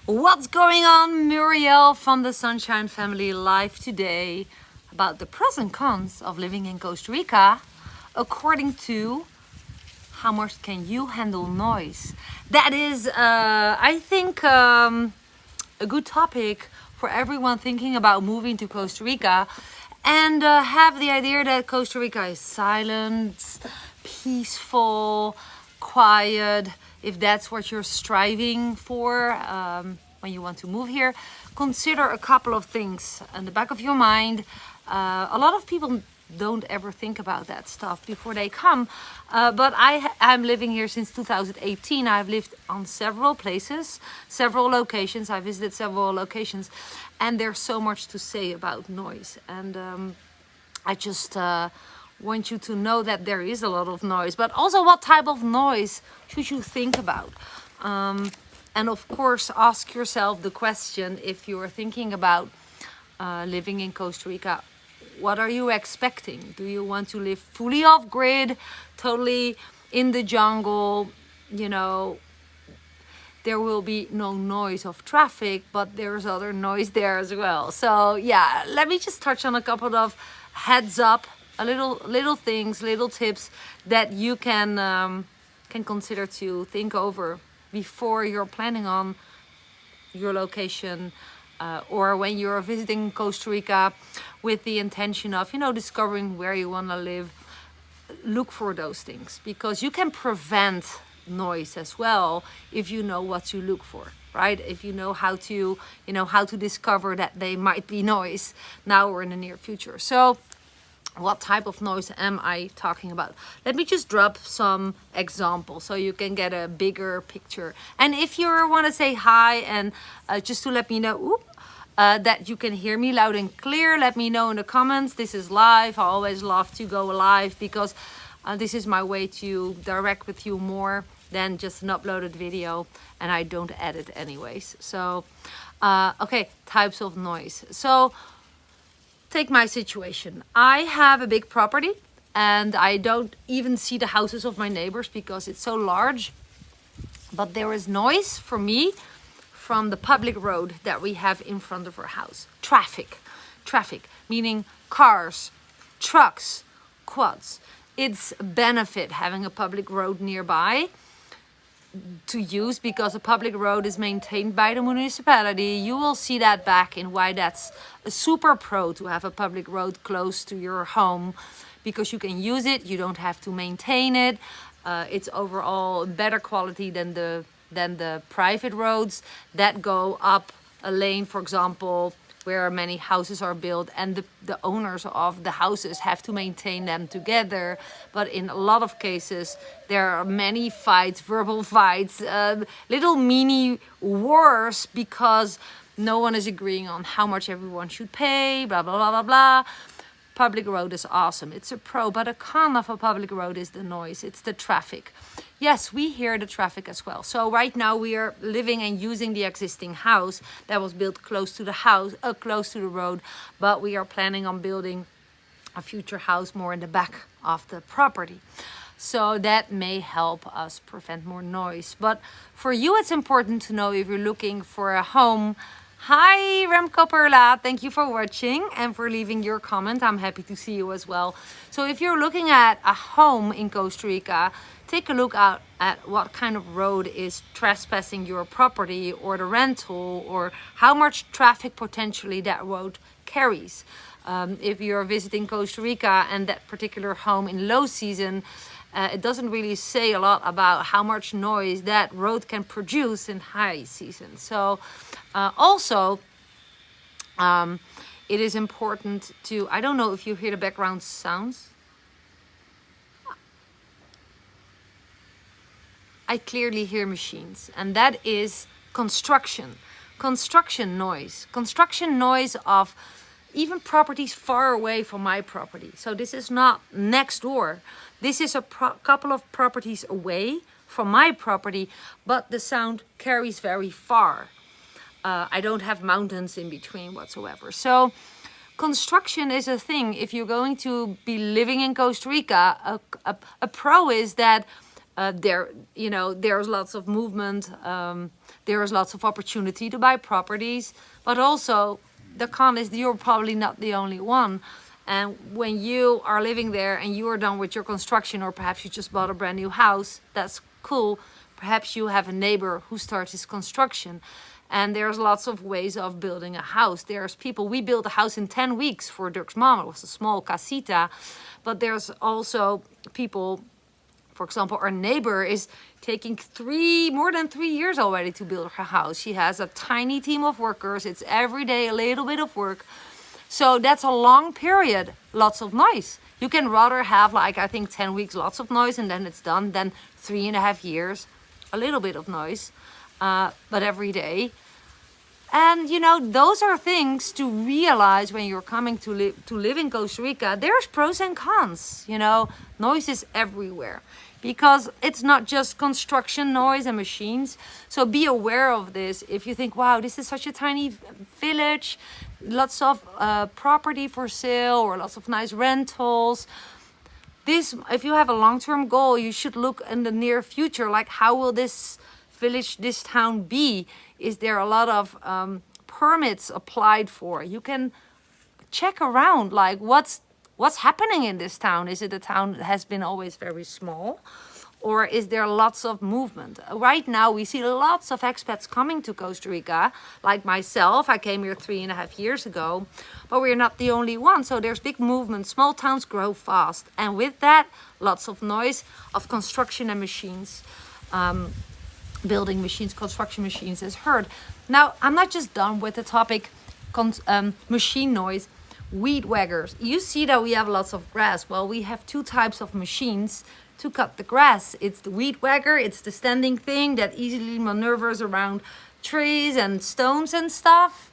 What's going on? Muriel from the Sunshine Family live today about the pros and cons of living in Costa Rica according to how much can you handle noise. That is, I think, a good topic for everyone thinking about moving to Costa Rica and have the idea that Costa Rica is silent, peaceful, quiet. If that's what you're striving for when you want to move here, consider a couple of things in the back of your mind. A lot of people don't ever think about that stuff before they come, but I'm living here since 2018. I've lived on several places, several locations. I visited several locations, and there's so much to say about noise. And I just want you to know that there is a lot of noise, but also what type of noise should you think about? And of course, ask yourself the question, if you're thinking about living in Costa Rica, what are you expecting? Do you want to live fully off grid, totally in the jungle? You know, there will be no noise of traffic, but there's other noise there as well. So yeah, let me just touch on a couple of heads up, little things, little tips that you can consider to think over before you're planning on your location or when you're visiting Costa Rica with the intention of, discovering where you want to live. Look for those things, because you can prevent noise as well if you know what to look for, right? If you know how to discover that they might be noise now or in the near future. So what type of noise am I talking about? Let me just drop some examples so you can get a bigger picture. And if you want to say hi and just to let me know that you can hear me loud and clear, let me know in the comments. This is live. I always love to go live because this is my way to direct with you more than just an uploaded video, and I don't edit anyways. So, okay, types of noise. So, take my situation. I have a big property and I don't even see the houses of my neighbors because it's so large. But there is noise for me from the public road that we have in front of our house. Traffic, meaning cars, trucks, quads. It's a benefit having a public road nearby to use, because a public road is maintained by the municipality. You will see that back in why that's a super pro to have a public road close to your home, because you can use it, you don't have to maintain it. It's overall better quality than the private roads that go up a lane, for example, where many houses are built, and the owners of the houses have to maintain them together. But in a lot of cases, there are many fights, verbal fights, little mini wars, because no one is agreeing on how much everyone should pay, blah, blah, blah, blah, blah. Public road is awesome. It's a pro, but a con of a public road is the noise. It's the traffic. Yes, we hear the traffic as well. So right now we are living and using the existing house that was built close to the house, close to the road, but we are planning on building a future house more in the back of the property. So that may help us prevent more noise. But for you, it's important to know if you're looking for a home. Hi, Remco Perla. Thank you for watching and for leaving your comment. I'm happy to see you as well. So if you're looking at a home in Costa Rica, take a look out at what kind of road is trespassing your property or the rental, or how much traffic potentially that road carries. If you're visiting Costa Rica and that particular home in low season, it doesn't really say a lot about how much noise that road can produce in high season. So also, it is important to, I don't know if you hear the background sounds. I clearly hear machines, and that is construction noise of even properties far away from my property. So this is not next door. This is a couple of properties away from my property, but the sound carries very far. I don't have mountains in between whatsoever. So construction is a thing. If you're going to be living in Costa Rica, a pro is that There's lots of movement. There's lots of opportunity to buy properties, but also the con is you're probably not the only one. And when you are living there and you are done with your construction, or perhaps you just bought a brand new house, that's cool. Perhaps you have a neighbor who starts his construction. And there's lots of ways of building a house. There's people, we built a house in 10 weeks for Dirk's mom. It was a small casita. But there's also people, for example, our neighbor is taking more than 3 years already to build her house. She has a tiny team of workers. It's every day a little bit of work. So that's a long period, lots of noise. You can rather have, like, I think 10 weeks, lots of noise, and then it's done, than 3.5 years, a little bit of noise, but every day. And, those are things to realize when you're coming to live in Costa Rica. There's pros and cons, noise is everywhere. Because it's not just construction noise and machines. So be aware of this. If you think, wow, this is such a tiny village, lots of property for sale or lots of nice rentals. If you have a long-term goal, you should look in the near future, like how will this village, this town be? Is there a lot of permits applied for? You can check around, like what's happening in this town? Is it a town that has been always very small? Or is there lots of movement? Right now, we see lots of expats coming to Costa Rica. Like myself, I came here 3.5 years ago. But we're not the only one. So there's big movement. Small towns grow fast. And with that, lots of noise of construction and machines. Building machines, construction machines is heard. Now, I'm not just done with the topic machine noise. Weed whackers. You see that we have lots of grass. Well, we have 2 types of machines to cut the grass. It's the weed whacker. It's the standing thing that easily maneuvers around trees and stones and stuff.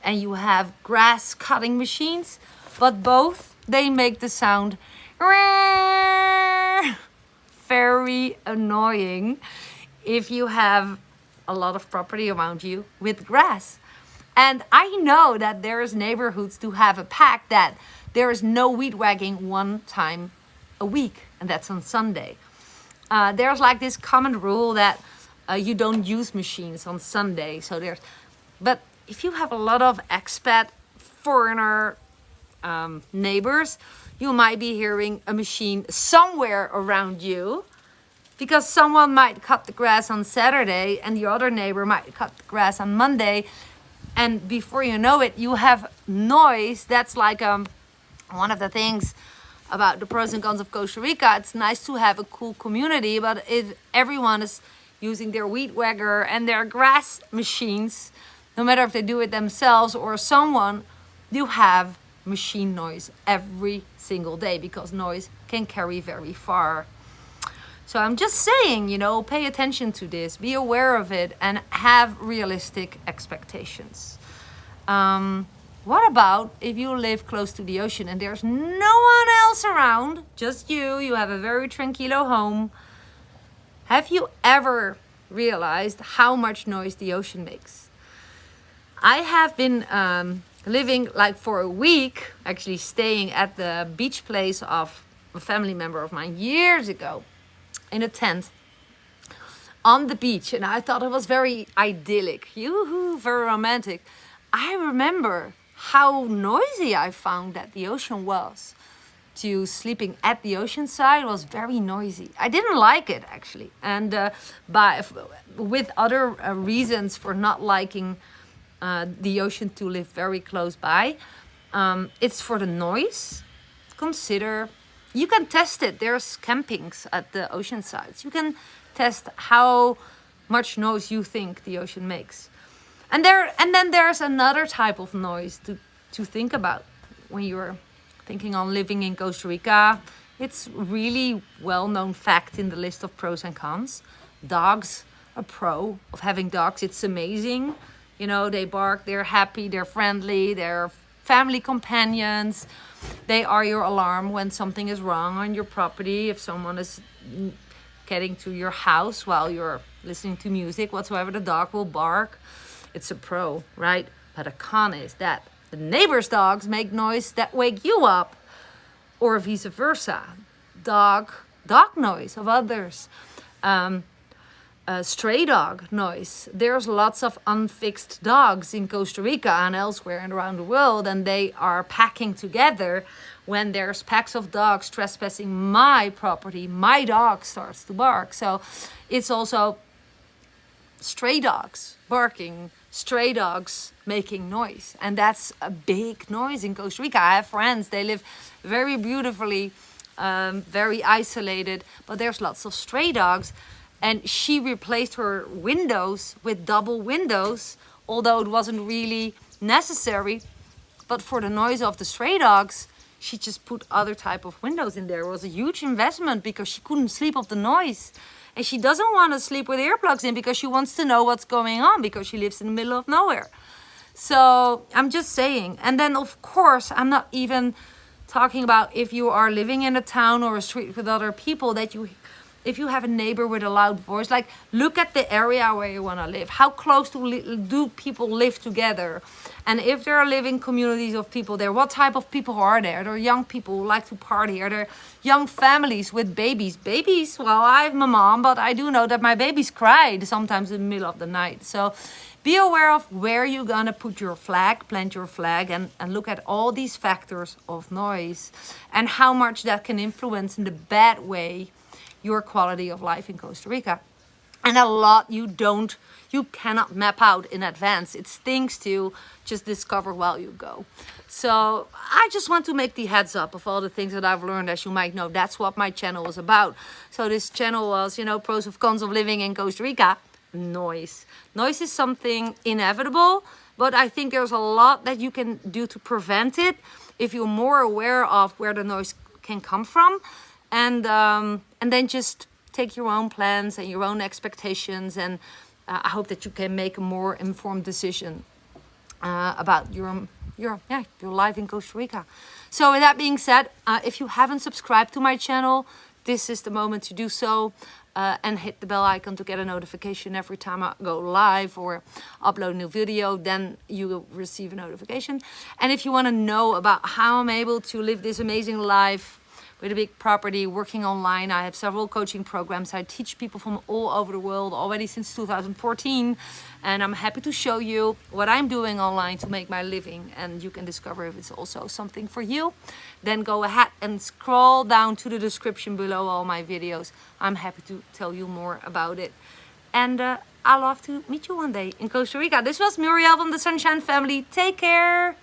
And you have grass cutting machines. But both, they make the sound very annoying if you have a lot of property around you with grass. And I know that there's neighborhoods to have a pact that there is no weed whacking 1 time a week, and that's on Sunday. There's like this common rule that you don't use machines on Sunday. But if you have a lot of expat foreigner neighbors, you might be hearing a machine somewhere around you, because someone might cut the grass on Saturday and the other neighbor might cut the grass on Monday. And before you know it, you have noise. That's like one of the things about the pros and cons of Costa Rica. It's nice to have a cool community, but if everyone is using their weed whacker and their grass machines, no matter if they do it themselves or someone, you have machine noise every single day, because noise can carry very far. So I'm just saying, pay attention to this, be aware of it, and have realistic expectations. What about if you live close to the ocean and there's no one else around, just you have a very tranquilo home? Have you ever realized how much noise the ocean makes? I have been living like for a week, actually staying at the beach place of a family member of mine years ago, in a tent on the beach, and I thought it was very idyllic, very romantic. I remember how noisy I found that the ocean was. To sleeping at the ocean side was very noisy. I didn't like it, actually, and with other reasons for not liking the ocean to live very close by. It's for the noise. You can test it. There's campings at the ocean sides. You can test how much noise you think the ocean makes. And then there's another type of noise to think about when you're thinking on living in Costa Rica. It's really well-known fact in the list of pros and cons. Dogs, a pro of having dogs. It's amazing. They bark, they're happy, they're friendly, they're family companions. They are your alarm when something is wrong on your property. If someone is getting to your house while you're listening to music, whatsoever, the dog will bark. It's a pro, right? But a con is that the neighbor's dogs make noise that wake you up, or vice versa. Dog noise of others. Stray dog noise. There's lots of unfixed dogs in Costa Rica and elsewhere and around the world, and they are packing together. When there's packs of dogs trespassing my property, my dog starts to bark. So it's also stray dogs barking, stray dogs making noise, and that's a big noise in Costa Rica. I have friends, they live very beautifully, very isolated, but there's lots of stray dogs. And she replaced her windows with double windows, although it wasn't really necessary. But for the noise of the stray dogs, she just put other type of windows in there. It was a huge investment because she couldn't sleep of the noise. And she doesn't want to sleep with earplugs in because she wants to know what's going on, because she lives in the middle of nowhere. So I'm just saying. And then of course, I'm not even talking about if you are living in a town or a street with other people, that if you have a neighbor with a loud voice, like look at the area where you want to live. How close do people live together? And if there are living communities of people there, what type of people are there? There are young people who like to party. Are there young families with babies? Babies, well, I'm a mom, but I do know that my babies cried sometimes in the middle of the night. So be aware of where you're gonna put your flag, plant your flag, and look at all these factors of noise and how much that can influence in the bad way your quality of life in Costa Rica. And a lot you cannot map out in advance. It's things to just discover while you go. So I just want to make the heads up of all the things that I've learned. As you might know, that's what my channel was about. So this channel was, pros and cons of living in Costa Rica. Noise. Noise is something inevitable, but I think there's a lot that you can do to prevent it if you're more aware of where the noise can come from. And then just take your own plans and your own expectations, and I hope that you can make a more informed decision about your life in Costa Rica. So with that being said, if you haven't subscribed to my channel, this is the moment to do so, and hit the bell icon to get a notification every time I go live or upload a new video. Then you will receive a notification. And if you want to know about how I'm able to live this amazing life with a big property, working online, I have several coaching programs. I teach people from all over the world already since 2014. And I'm happy to show you what I'm doing online to make my living. And you can discover if it's also something for you. Then go ahead and scroll down to the description below all my videos. I'm happy to tell you more about it. And I'd love to meet you one day in Costa Rica. This was Muriel from the Sunshine Family. Take care.